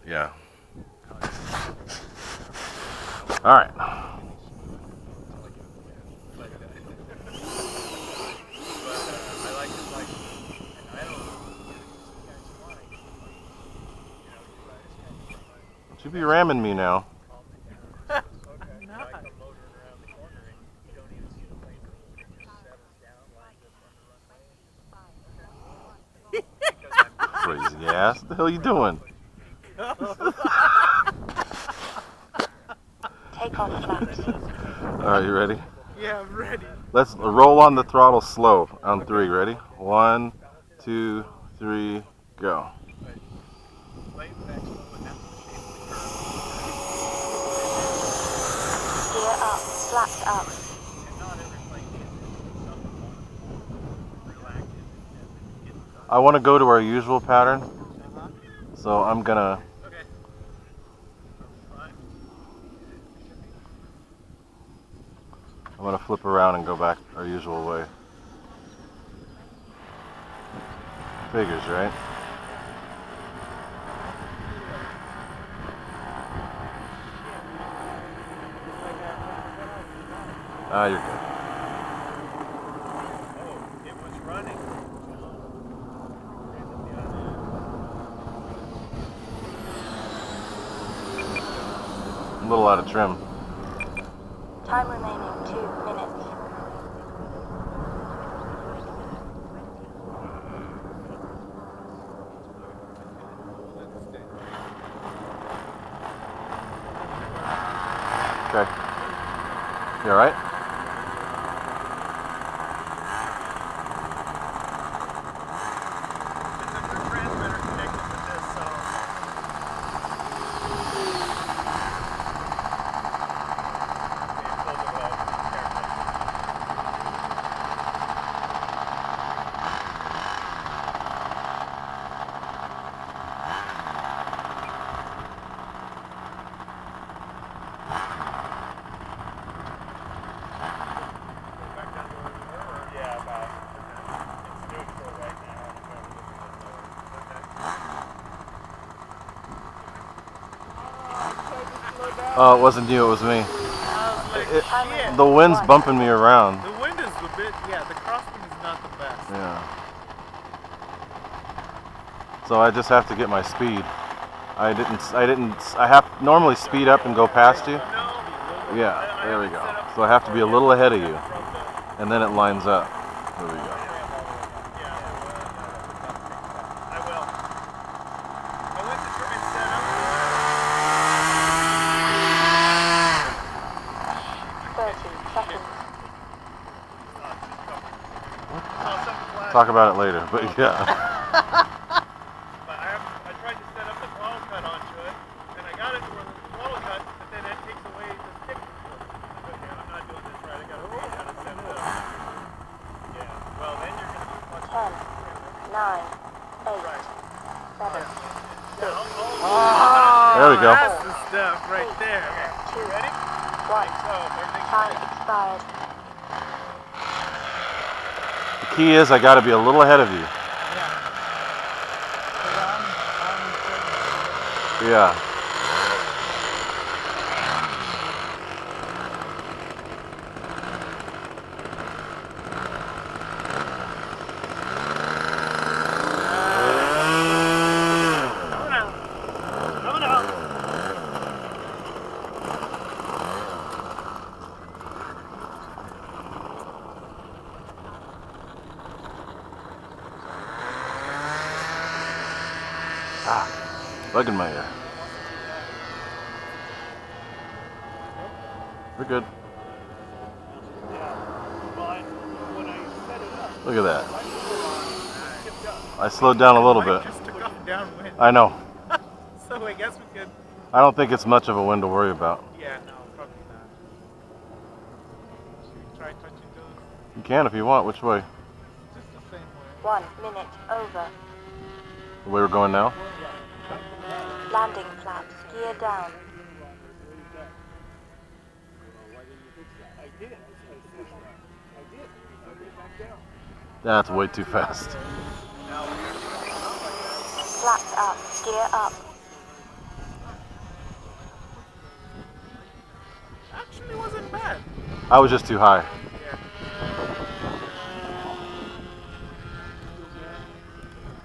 Yeah. All right. You be ramming me now. Crazy ass. What the hell are you doing? Take off flaps. Alright, you ready? Yeah, I'm ready. Let's roll on the throttle slow on 3. Ready? 1, 2, 3, go. Gear up, flaps up. I want to go to our usual pattern, so I'm gonna. I'm gonna flip around and go back our usual way. Figures, right? Ah, you're good. It was running. A little out of trim. Time remaining 2 minutes. Okay. You alright? Oh, it wasn't you, it was me. The wind's bumping me around. The wind is a bit, yeah, the crosswind is not the best. Yeah. So I just have to get my speed. I have normally speed up and go past you. Yeah, there we go. So I have to be a little ahead of you. And then it lines up. There we go. I will. I went to try and set up. 30 seconds. Talk about it later, but yeah. But I tried to set up the throttle cut onto it, and I got it to where the throttle cut, but then that takes away the stick. Okay, I'm not doing this right. I got to figure out how to set it up. Yeah. Well, then you're going to be 10, 9, 8, 7, 6. There we go. That's the stuff right there. 2, Ready? 1. Time expired. The key is I gotta be a little ahead of you. Yeah. Bug in my ear. We're good. Look at that. I slowed down a little bit. I know. So I guess we could. I don't think it's much of a wind to worry about. Yeah, no, probably not. Should we try touching those? You can if you want. Which way? Just the same way. 1 minute over. The way we're going now? Landing flaps, gear down. That's way too fast. Flaps up, gear up. actually wasn't bad. I was just too high. Yeah.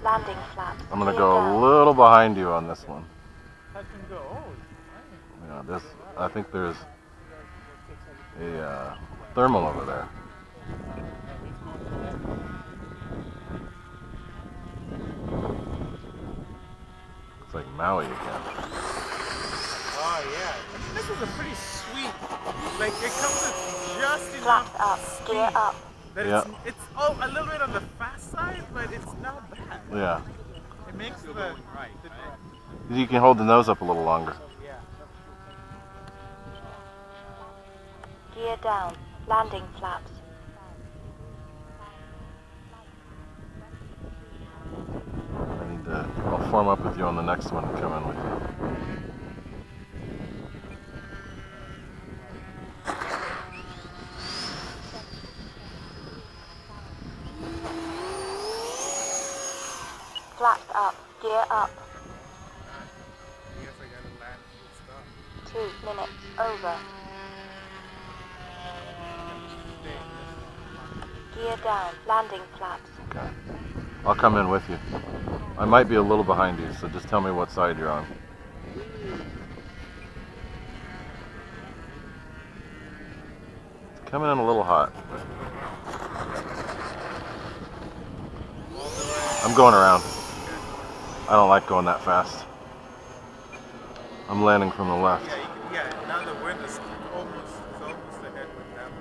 Landing flaps. I'm gonna Gear go down. a little behind you on this one. I can go. Oh, Yeah, this. I think there's a thermal over there. It's like Maui again. oh yeah. This is a pretty sweet. Like it comes with just Flaps enough up. Gear speed up. that Yeah. it's a little bit on the fast side, but it's not bad. Yeah. It makes the You can hold the nose up a little longer. yeah. Gear down. Landing flaps. I need to. I'll form up with you on the next one and come in with you. Flaps up. Gear up. I guess I gotta land full stop. 2 minutes over. Gear down. Landing flaps. Okay. I'll come in with you. I might be a little behind you, so just tell me what side you're on. It's coming in a little hot. I'm going around. I don't like going that fast. I'm landing from the left. Yeah, yeah. Now the wind is almost ahead with them.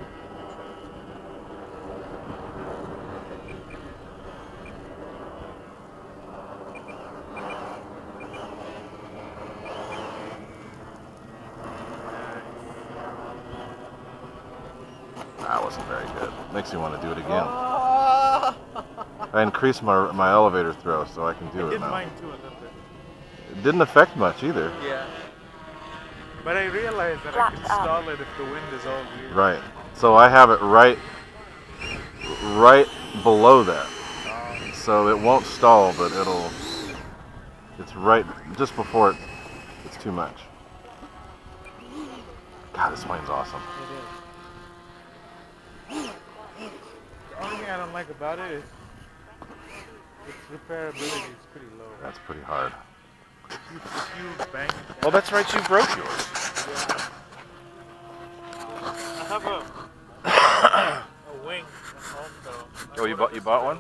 That wasn't very good. Makes me want to do it again. I increased my elevator throw so I can do it Did now. mine too a little bit. It didn't affect much either. Yeah. But I realized that I Flaps can up. stall it if the wind is all weird. Right. So I have it right below that. So it won't stall, but it's right just before it's too much. God, this plane's awesome. It is. The only thing I don't like about it is its repairability is pretty low. That's pretty hard. If you bang it Oh, that's right, you broke yours. I have a wing at home though. Oh, you bought one?